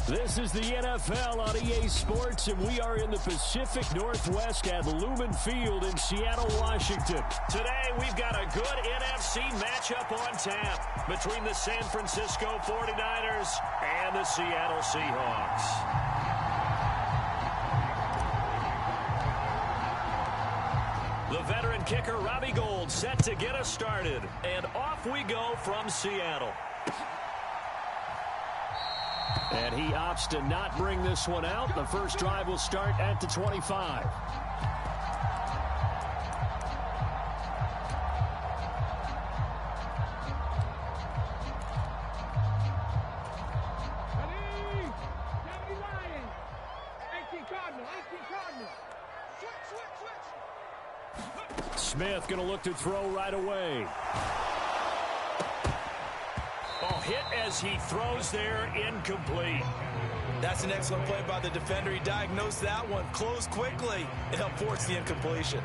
This is the NFL on EA Sports, and we are in the Pacific Northwest at Lumen Field in Seattle, Washington. Today, we've got a good NFC matchup on tap between the San Francisco 49ers and the Seattle Seahawks. The veteran kicker, Robbie Gould, set to get us started. And off we go from Seattle. And he opts to not bring this one out. The first drive will start at the 25. Smith going to look to throw right away. Oh, hit as he throws there, incomplete. That's an excellent play by the defender. He diagnosed that one, closed quickly, and helped force the incompletion.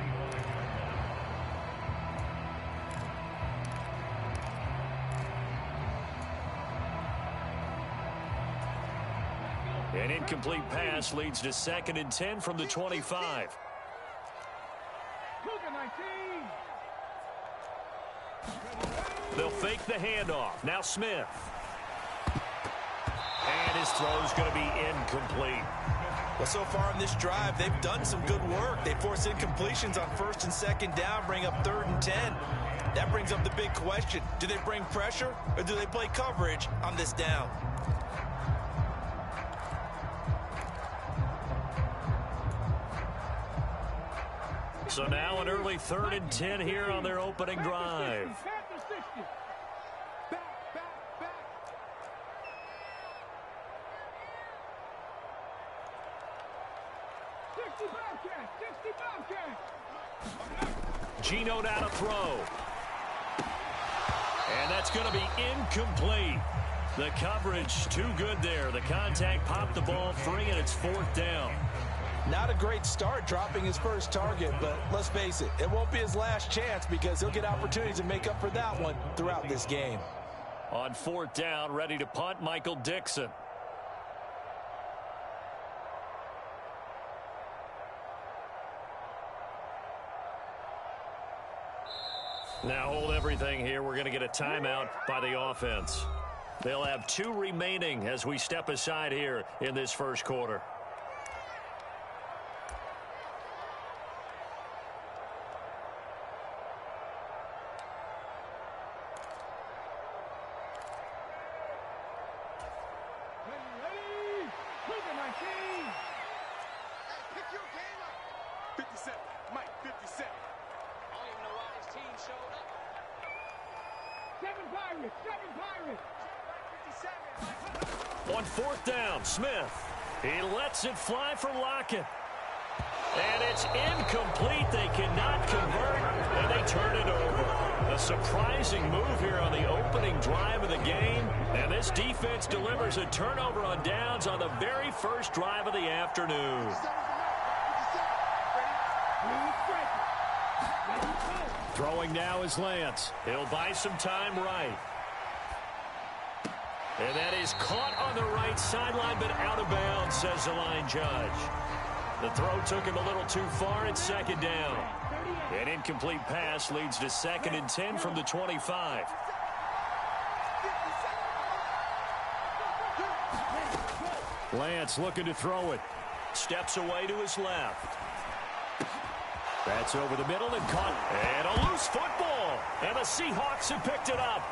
An incomplete pass leads to 2nd and 10 from the 25. They'll fake the handoff. Now Smith. And his throw's going to be incomplete. Well, so far in this drive, they've done some good work. They force incompletions on 1st and 2nd down, bring up 3rd and 10. That brings up the big question. Do they bring pressure or do they play coverage on this down? So now an early 3rd and 10 here on their opening drive. Geno down to throw. And that's going to be incomplete. The coverage too good there. The contact popped the ball free, and it's 4th down. Not a great start dropping his first target, but let's face it, it won't be his last chance because he'll get opportunities to make up for that one throughout this game. On 4th down, ready to punt, Michael Dixon. Now hold everything here. We're going to get a timeout by the offense. They'll have 2 remaining as we step aside here in this first quarter. On 4th down, Smith. He lets it fly for Lockett. And it's incomplete. They cannot convert, and they turn it over. A surprising move here on the opening drive of the game. And this defense delivers a turnover on downs on the very first drive of the afternoon. Throwing now is Lance. He'll buy some time right. And that is caught on the right sideline, but out of bounds, says the line judge. The throw took him a little too far. It's 2nd down. An incomplete pass leads to 2nd and 10 from the 25. Lance looking to throw it. Steps away to his left. That's over the middle and caught. And a loose football. And the Seahawks have picked it up.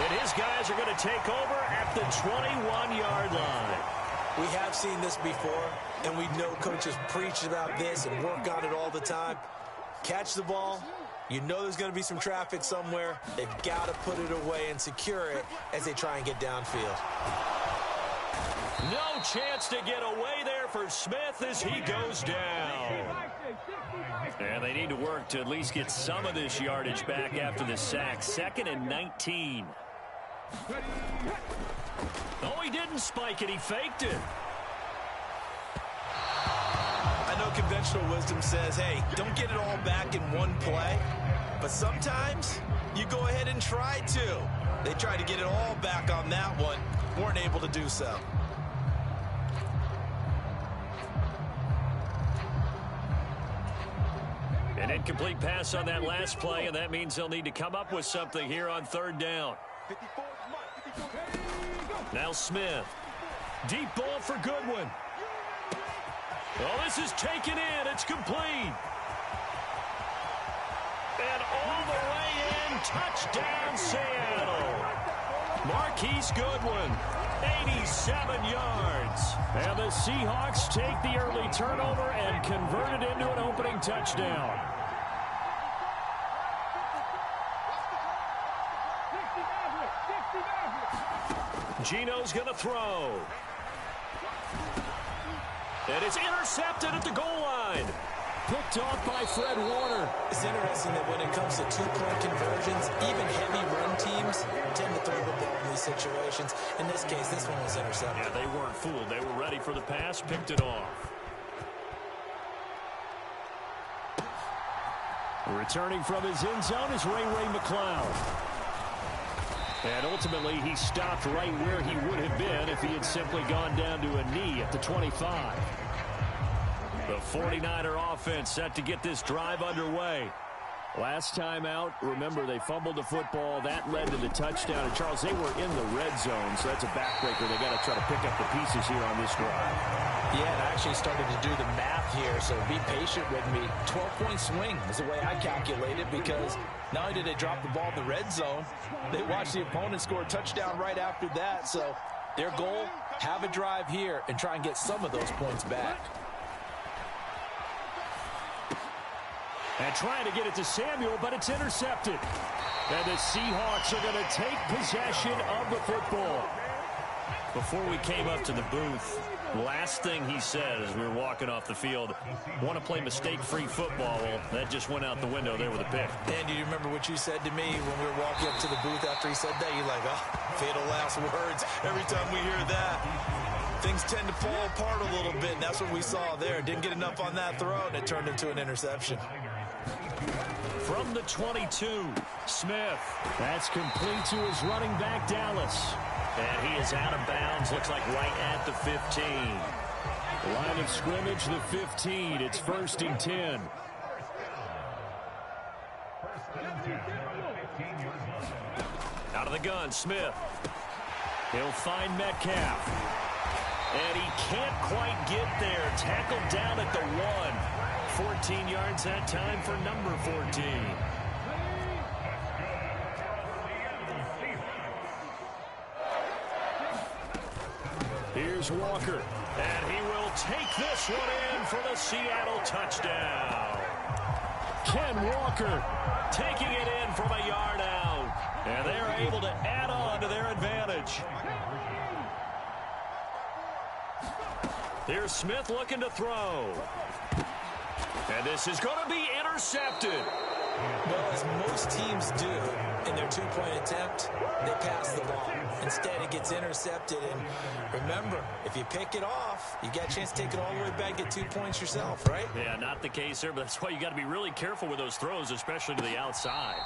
And his guys are going to take over at the 21-yard line. We have seen this before, and we know coaches preach about this and work on it all the time. Catch the ball. You know there's going to be some traffic somewhere. They've got to put it away and secure it as they try and get downfield. No chance to get away there for Smith as he goes down. And they need to work to at least get some of this yardage back after the sack. 2nd and 19. Oh, he didn't spike it. He faked it. I know conventional wisdom says, hey, don't get it all back in one play. But sometimes you go ahead and try to. They tried to get it all back on that one. Weren't able to do so. Incomplete pass on that last play, and that means they'll need to come up with something here on third down. Now Smith. Deep ball for Goodwin. Oh, this is taken in. It's complete. And all the way in. Touchdown, Seattle. Marquise Goodwin, 87 yards. And the Seahawks take the early turnover and convert it into an opening touchdown. Gino's going to throw. And it's intercepted at the goal line. Picked off by Fred Warner. It's interesting that when it comes to two-point conversions, even heavy run teams tend to throw the ball in these situations. In this case, this one was intercepted. Yeah, they weren't fooled. They were ready for the pass, picked it off. Returning from his end zone is Ray McCloud. And ultimately, he stopped right where he would have been if he had simply gone down to a knee at the 25. The 49er offense set to get this drive underway. Last time out, remember, they fumbled the football. That led to the touchdown. And, Charles, they were in the red zone, so that's a backbreaker. They got to try to pick up the pieces here on this drive. Yeah, and I actually started to do the math here, so be patient with me. 12-point swing is the way I calculate it, because not only did they drop the ball in the red zone, they watched the opponent score a touchdown right after that. So their goal, have a drive here and try and get some of those points back. And trying to get it to Samuel, but it's intercepted. And the Seahawks are going to take possession of the football. Before we came up to the booth, last thing he said as we were walking off the field, want to play mistake-free football. Well, that just went out the window there with a pick. And do you remember what you said to me when we were walking up to the booth after he said that? You're like, oh, fatal last words. Every time we hear that, things tend to fall apart a little bit, and that's what we saw there. Didn't get enough on that throw, and it turned into an interception. From the 22, Smith. That's complete to his running back, Dallas. And he is out of bounds, looks like right at the 15. Line of scrimmage, the 15. It's 1st and 10. Out of the gun, Smith. He'll find Metcalf. And he can't quite get there. Tackled down at the 1. 14 yards that time for number 14. Here's Walker. And he will take this one in for the Seattle touchdown. Ken Walker taking it in from a yard out. And they're able to add on to their advantage. Here's Smith looking to throw. And this is going to be intercepted. Well, as most teams do in their two-point attempt, they pass the ball. Instead, it gets intercepted. And remember, if you pick it off, you got a chance to take it all the way back, get 2 points yourself, right? Yeah, not the case there, but that's why you got to be really careful with those throws, especially to the outside.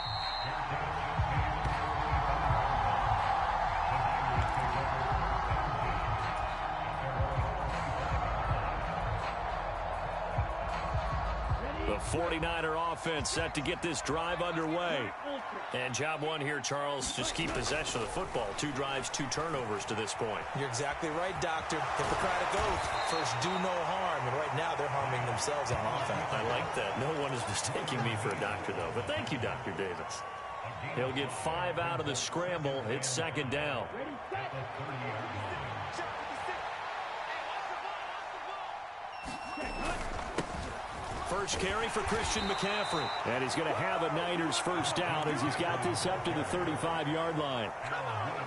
The 49er offense set to get this drive underway. And job one here, Charles, just keep possession of the football. 2 drives, 2 turnovers to this point. You're exactly right, Doctor. Hippocratic oath. First, do no harm. And right now, they're harming themselves on offense. I like that. No one is mistaking me for a doctor, though. But thank you, Dr. Davis. He'll get 5 out of the scramble. It's 2nd down. First carry for Christian McCaffrey. And he's going to have a Niners first down as he's got this up to the 35-yard line.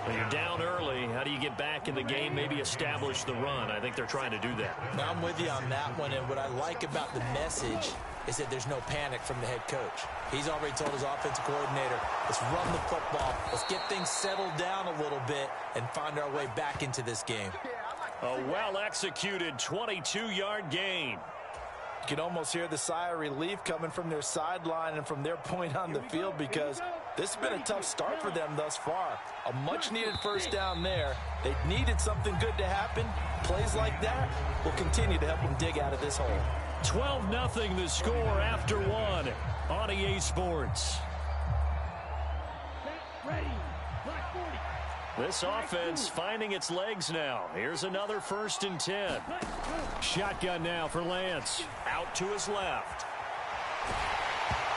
When you're down early, how do you get back in the game, maybe establish the run? I think they're trying to do that. Now, I'm with you on that one, and what I like about the message is that there's no panic from the head coach. He's already told his offensive coordinator, let's run the football, let's get things settled down a little bit and find our way back into this game. A well-executed 22-yard gain. You can almost hear the sigh of relief coming from their sideline and from their point on the field, because this has been a tough start for them thus far. A much-needed first down there. They needed something good to happen. Plays like that will continue to help them dig out of this hole. 12-0 the score after one on EA Sports. This offense finding its legs now. Here's another 1st and 10. Shotgun now for Lance. Out to his left.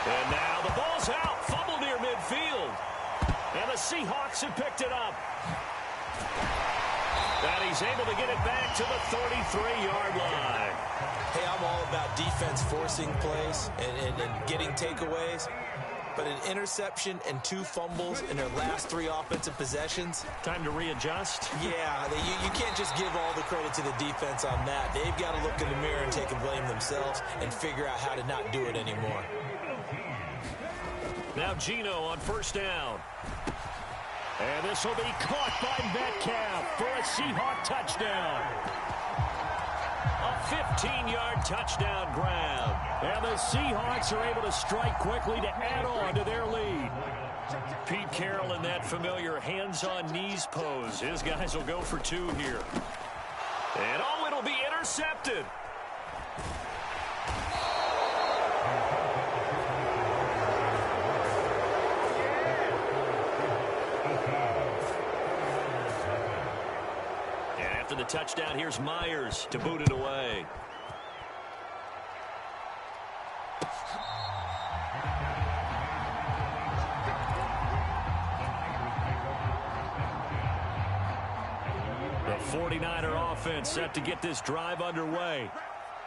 And now the ball's out. Fumble near midfield. And the Seahawks have picked it up. And he's able to get it back to the 33-yard line. Hey, I'm all about defense forcing plays and getting takeaways. But an interception and 2 fumbles in their last 3 offensive possessions. Time to readjust. Yeah, you can't just give all the credit to the defense on that. They've got to look in the mirror and take and blame themselves and figure out how to not do it anymore. Now Geno on 1st down. And this will be caught by Metcalf for a Seahawk touchdown. A 15-yard touchdown grab. And the Seahawks are able to strike quickly to add on to their lead. Pete Carroll in that familiar hands-on knees pose. His guys will go for 2 here. And oh, it'll be intercepted. After the touchdown, here's Myers to boot it away. The 49er offense set to get this drive underway.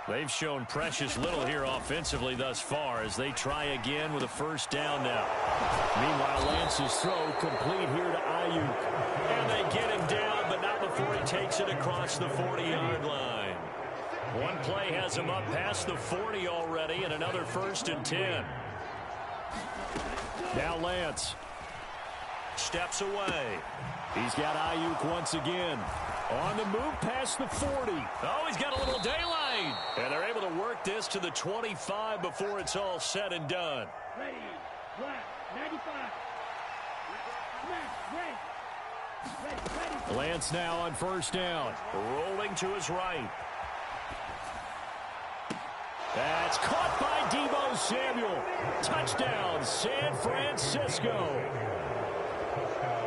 They've shown precious little here offensively thus far as they try again with a 1st down now. Meanwhile, Lance's throw complete here to Ayuk. And they get him down, but not before he takes it across the 40-yard line. One play has him up past the 40 already, and another 1st and 10. Now Lance steps away. He's got Ayuk once again. On the move past the 40. Oh, he's got a little daylight. And they're able to work this to the 25 before it's all said and done. Ready, black, 95. Ready. Lance now on 1st down. Rolling to his right. That's caught by Deebo Samuel. Touchdown, San Francisco.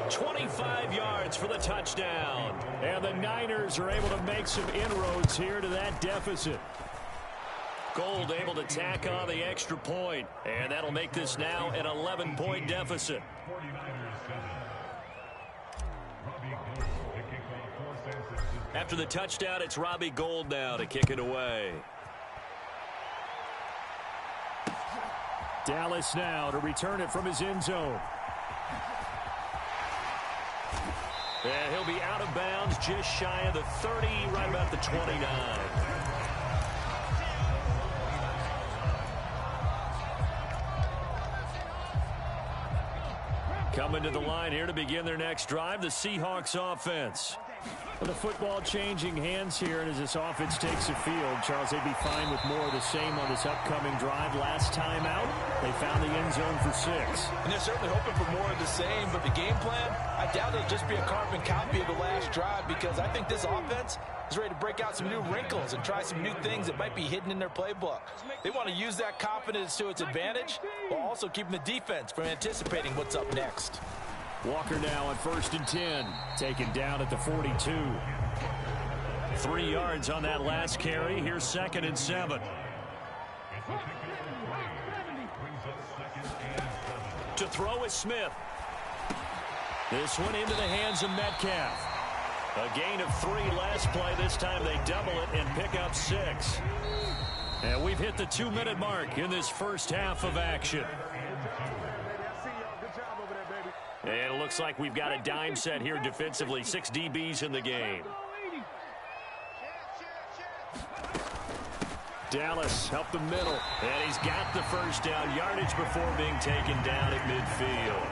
25 yards for the touchdown. And the Niners are able to make some inroads here to that deficit. Gold able to tack on the extra point. And that'll make this now an 11-point deficit. After the touchdown, it's Robbie Gould now to kick it away. Dallas now to return it from his end zone. And he'll be out of bounds just shy of the 30, right about the 29. Coming to the line here to begin their next drive, the Seahawks offense. With the football changing hands here, and as this offense takes the field, Charles, they'd be fine with more of the same on this upcoming drive. Last time out, they found the end zone for 6. And they're certainly hoping for more of the same, but the game plan, I doubt it'll just be a carbon copy of the last drive, because I think this offense is ready to break out some new wrinkles and try some new things that might be hidden in their playbook. They want to use that confidence to its advantage, while also keeping the defense from anticipating what's up next. Walker now on 1st and 10, taken down at the 42. 3 yards on that last carry. Here's 2nd and 7. To throw is Smith. This one into the hands of Metcalf. A gain of 3 last play. This time they double it and pick up 6. And we've hit the 2-minute mark in this first half of action. And it looks like we've got a dime set here defensively. 6 DBs in the game. Dallas up the middle. And he's got the 1st down. Yardage before being taken down at midfield.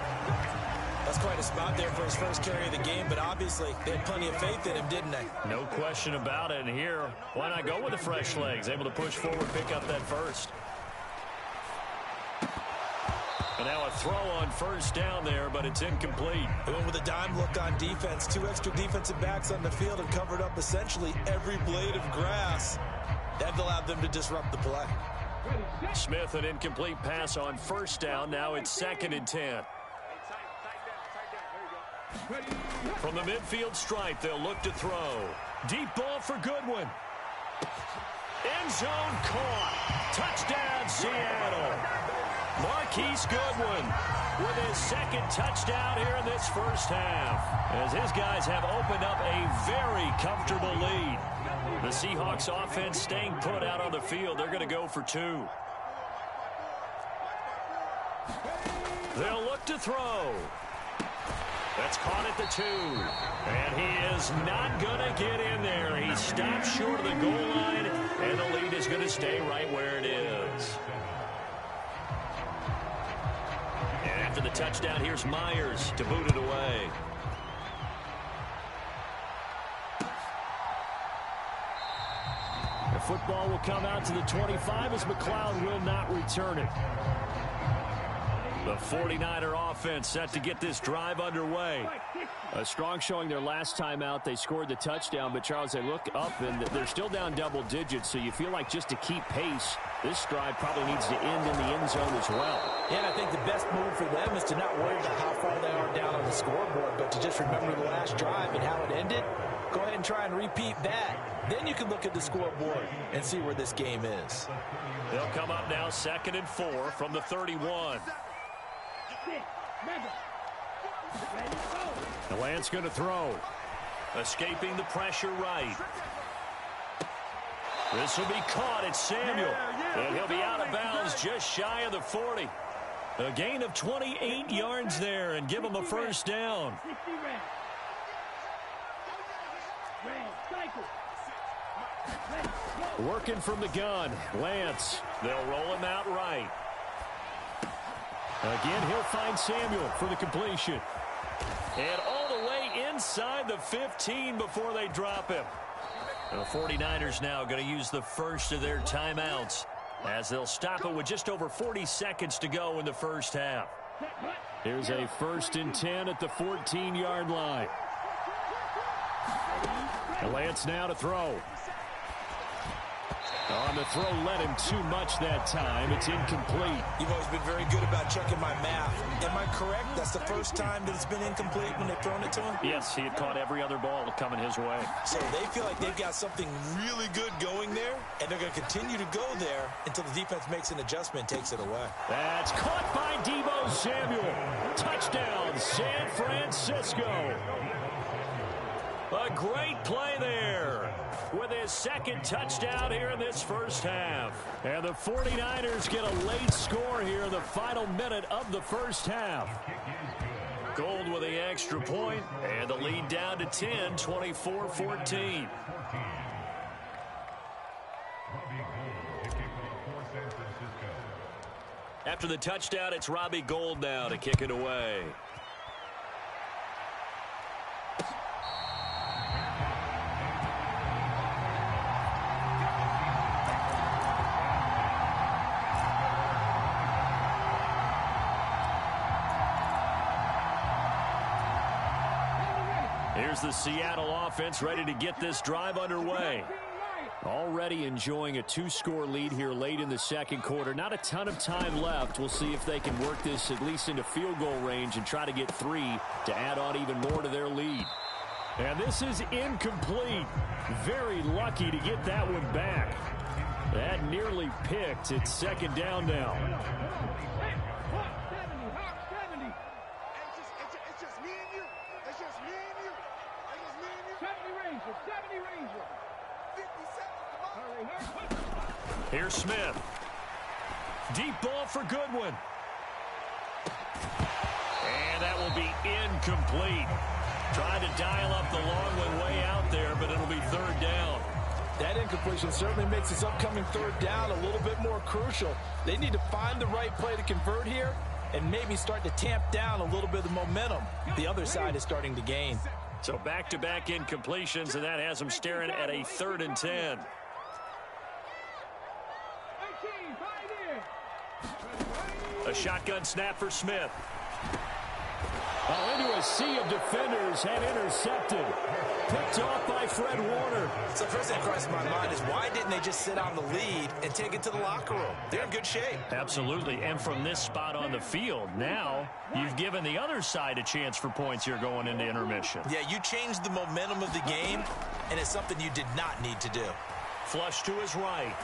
That's quite a spot there for his first carry of the game, but obviously they had plenty of faith in him, didn't they? No question about it. And here, why not go with the fresh legs? Able to push forward, pick up that 1st. And now a throw on 1st down there, but it's incomplete. They went with a dime look on defense. 2 extra defensive backs on the field and covered up essentially every blade of grass. That have allowed them to disrupt the play. Smith, an incomplete pass on first down. Now it's 2nd and 10. From the midfield stripe, they'll look to throw. Deep ball for Goodwin. End zone caught. Touchdown, Seattle. Marquise Goodwin with his 2nd touchdown here in this first half, as his guys have opened up a very comfortable lead. The Seahawks offense staying put out on the field. They're going to go for 2. They'll look to throw. That's caught at the 2. And he is not going to get in there. He stopped short of the goal line, and the lead is going to stay right where it is. And after the touchdown, here's Myers to boot it away. The football will come out to the 25 as McLeod will not return it. The 49er offense set to get this drive underway. A strong showing their last time out. They scored the touchdown, but, Charles, they look up, and they're still down double digits, so you feel like just to keep pace, this drive probably needs to end in the end zone as well. Yeah, and I think the best move for them is to not worry about how far they are down on the scoreboard, but to just remember the last drive and how it ended. Go ahead and try and repeat that. Then you can look at the scoreboard and see where this game is. They'll come up now 2nd and 4 from the 31. The Lance going to throw. Escaping the pressure right. This will be caught at Samuel. And he'll be out of bounds just shy of the 40. A gain of 28 yards there and give him a first down. Working from the gun. Lance. They'll roll him out right. Again, he'll find Samuel for the completion. And all the way inside the 15 before they drop him. The 49ers now going to use the first of their timeouts as they'll stop it with just over 40 seconds to go in the first half. Here's a 1st and 10 at the 14-yard line. And Lance now to throw. On the throw, led him too much that time. It's incomplete. You've always been very good about checking my math. Am I correct? That's the first time that it's been incomplete when they've thrown it to him? Yes, he had caught every other ball coming his way. So they feel like they've got something really good going there, and they're going to continue to go there until the defense makes an adjustment and takes it away. That's caught by Deebo Samuel. Touchdown, San Francisco. A great play there with his 2nd touchdown here in this first half. And the 49ers get a late score here in the final minute of the first half. Gold with the extra point, and the lead down to 10, 24-14. After the touchdown, it's Robbie Gould now to kick it away. Here's the Seattle offense ready to get this drive underway. Already enjoying a 2-score lead here late in the second quarter. Not a ton of time left. We'll see if they can work this at least into field goal range and try to get 3 to add on even more to their lead. And this is incomplete. Very lucky to get that one back. That nearly picked. It's 2nd down now. Here's Smith. Deep ball for Goodwin. And that will be incomplete. Trying to dial up the long one way out there, but it'll be 3rd down. That incompletion certainly makes this upcoming 3rd down a little bit more crucial. They need to find the right play to convert here and maybe start to tamp down a little bit of the momentum the other side is starting to gain. So back-to-back incompletions, and that has them staring at a 3rd and 10. A shotgun snap for Smith. Oh, into a sea of defenders and intercepted. Picked off by Fred Warner. So first thing that crosses my mind is why didn't they just sit on the lead and take it to the locker room? They're in good shape. Absolutely, and from this spot on the field, now you've given the other side a chance for points here going into intermission. Yeah, you changed the momentum of the game, and it's something you did not need to do. Flush to his right.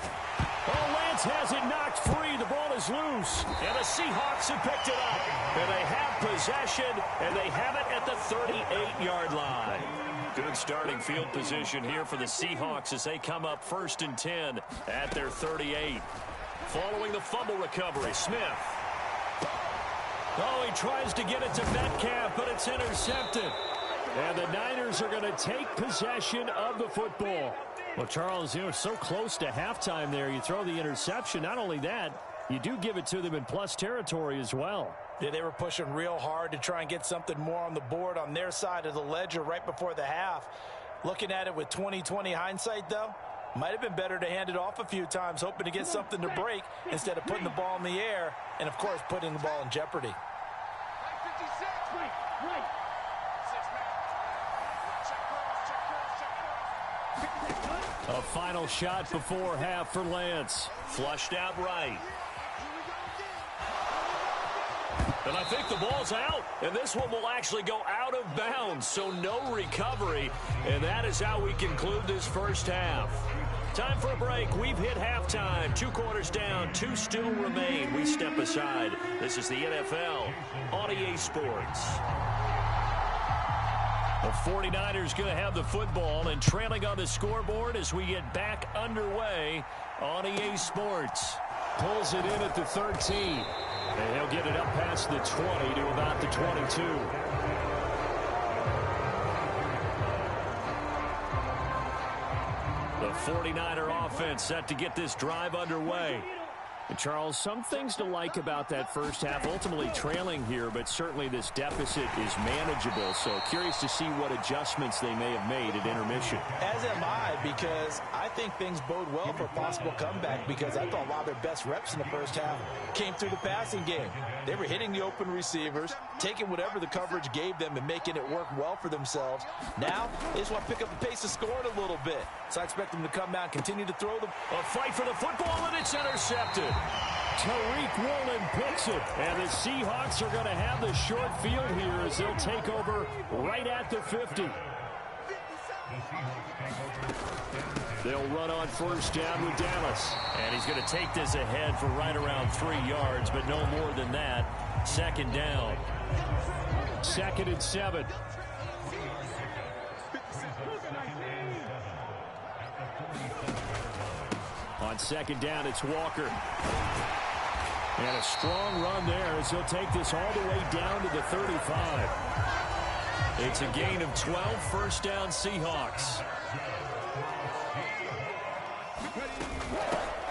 Oh, Lance has it knocked free. The ball is loose. And the Seahawks have picked it up. And they have possession, and they have it at the 38-yard line. Good starting field position here for the Seahawks as they come up 1st and 10 at their 38. Following the fumble recovery, Smith. Oh, he tries to get it to Metcalf, but it's intercepted. And the Niners are going to take possession of the football. Well, Charles, you know, so close to halftime there. You throw the interception. Not only that, you do give it to them in plus territory as well. Yeah, they were pushing real hard to try and get something more on the board on their side of the ledger right before the half. Looking at it with 20/20 hindsight, though, might have been better to hand it off a few times, hoping to get something to break instead of putting the ball in the air and, of course, putting the ball in jeopardy. A final shot before half for Lance. Flushed out right. And I think the ball's out. And this one will actually go out of bounds, so no recovery. And that is how we conclude this first half. Time for a break. We've hit halftime. 2 quarters down. 2 still remain. We step aside. This is the NFL on EA Sports. The 49ers going to have the football and trailing on the scoreboard as we get back underway on EA Sports. Pulls it in at the 13. And he'll get it up past the 20 to about the 22. The 49er offense set to get this drive underway. And Charles, some things to like about that first half. Ultimately trailing here, but certainly this deficit is manageable. So curious to see what adjustments they may have made at intermission. As am I, because I think things bode well for a possible comeback, because I thought a lot of their best reps in the first half came through the passing game. They were hitting the open receivers, taking whatever the coverage gave them and making it work well for themselves. Now, they just want to pick up the pace of scoring a little bit. So I expect them to come out and continue to throw the... A fight for the football, and it's intercepted. Tariq Woolen picks it, and the Seahawks are going to have the short field here as they'll take over right at the 50. They'll run on first down with Dallas. And he's going to take this ahead for right around 3 yards, but no more than that. 2nd down. 2nd and 7. On 2nd down, it's Walker. And a strong run there as he'll take this all the way down to the 35. It's a gain of 12, first down Seahawks.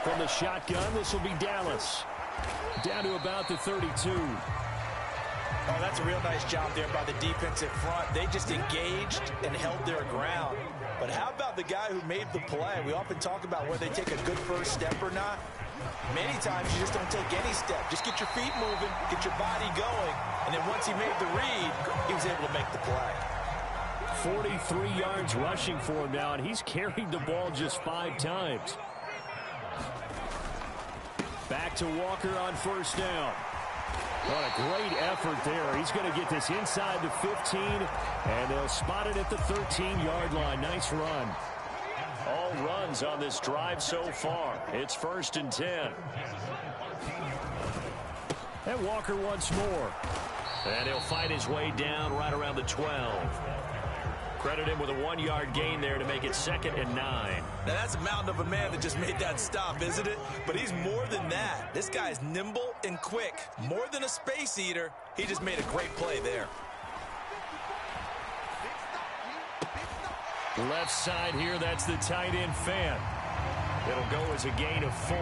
From the shotgun, this will be Dallas. Down to about the 32. Oh, that's a real nice job there by the defensive front. They just engaged and held their ground. But how about the guy who made the play? We often talk about whether they take a good first step or not. Many times you just don't take any step. Just get your feet moving, get your body going, and then once he made the read, he was able to make the play. 43 yards rushing for him now, and he's carried the ball just 5 times. Back to Walker on first down. What a great effort there. He's going to get this inside the 15, and they'll spot it at the 13-yard line. Nice run. All runs on this drive so far. It's 1st and 10. And Walker once more. And he'll fight his way down right around the 12. Credit him with a 1-yard gain there to make it 2nd and 9. Now, that's a mountain of a man that just made that stop, isn't it? But he's more than that. This guy's nimble and quick. More than a space eater, he just made a great play there. Left side here, that's the tight end Fan. It'll go as a gain of 4,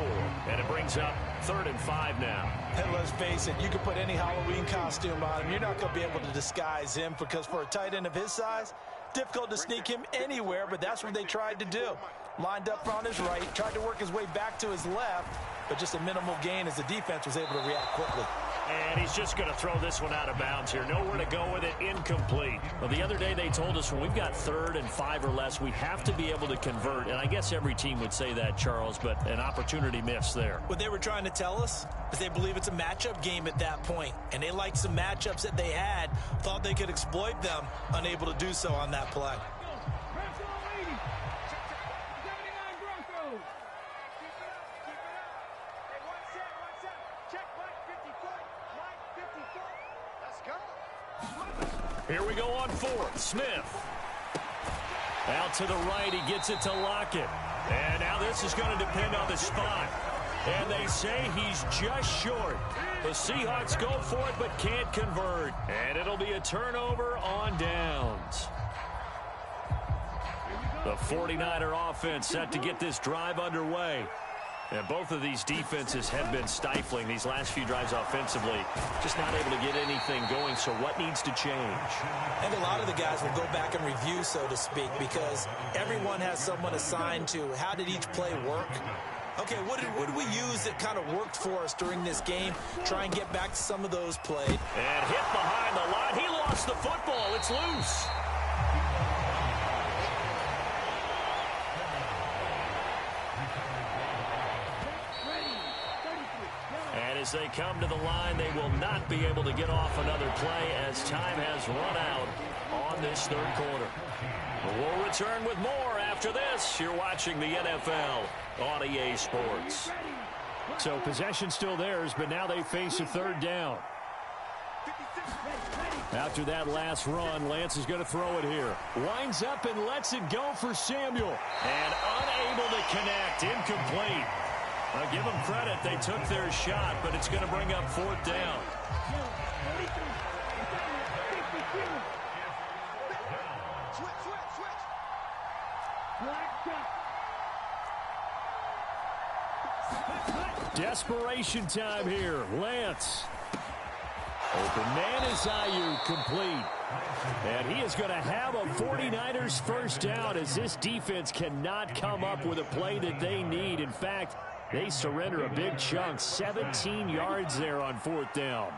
and it brings up 3rd and 5 now. And let's face it, you can put any Halloween costume on him. You're not going to be able to disguise him, because for a tight end of his size, difficult to sneak him anywhere, but that's what they tried to do. Lined up on his right, tried to work his way back to his left, but just a minimal gain as the defense was able to react quickly. And he's just going to throw this one out of bounds here. Nowhere to go with it. Incomplete. Well, the other day they told us when we've got 3rd and 5 or less, we have to be able to convert. And I guess every team would say that, Charles, but an opportunity missed there. What they were trying to tell us is they believe it's a matchup game at that point. And they liked some matchups that they had, thought they could exploit them, unable to do so on that play. Here we go on 4th. Smith. Out to the right. He gets it to Lockett. And now this is going to depend on the spot. And they say he's just short. The Seahawks go for it but can't convert. And it'll be a turnover on downs. The 49er offense set to get this drive underway. And both of these defenses have been stifling these last few drives offensively. Just not able to get anything going, so what needs to change? I think a lot of the guys will go back and review, so to speak, because everyone has someone assigned to how did each play work. Okay, what did we use that kind of worked for us during this game? Try and get back to some of those played. And hit behind the line. He lost the football. It's loose. As they come to the line, they will not be able to get off another play as time has run out on this 3rd quarter. We'll return with more after this. You're watching the NFL on EA Sports. So possession still theirs, but now they face a 3rd down. After that last run, Lance is going to throw it here. Winds up and lets it go for Samuel. And unable to connect. Incomplete. I'll give them credit. They took their shot, but it's going to bring up 4th down. Desperation time here. Lance. Open man is Ayuk, complete. And he is going to have a 49ers first down as this defense cannot come up with a play that they need. In fact, they surrender a big chunk, 17 yards there on 4th down.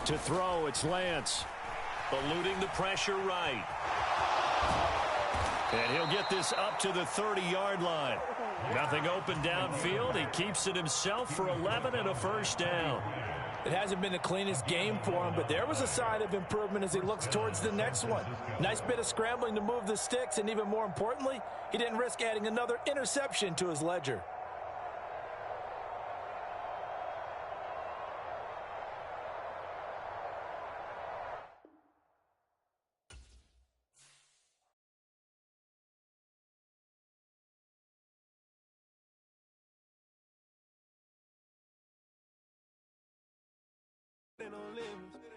To throw, it's Lance. Eluding the pressure right. And he'll get this up to the 30-yard line. Nothing open downfield. He keeps it himself for 11 and a first down. It hasn't been the cleanest game for him, but there was a sign of improvement as he looks towards the next one. Nice bit of scrambling to move the sticks, and even more importantly, he didn't risk adding another interception to his ledger. No limits.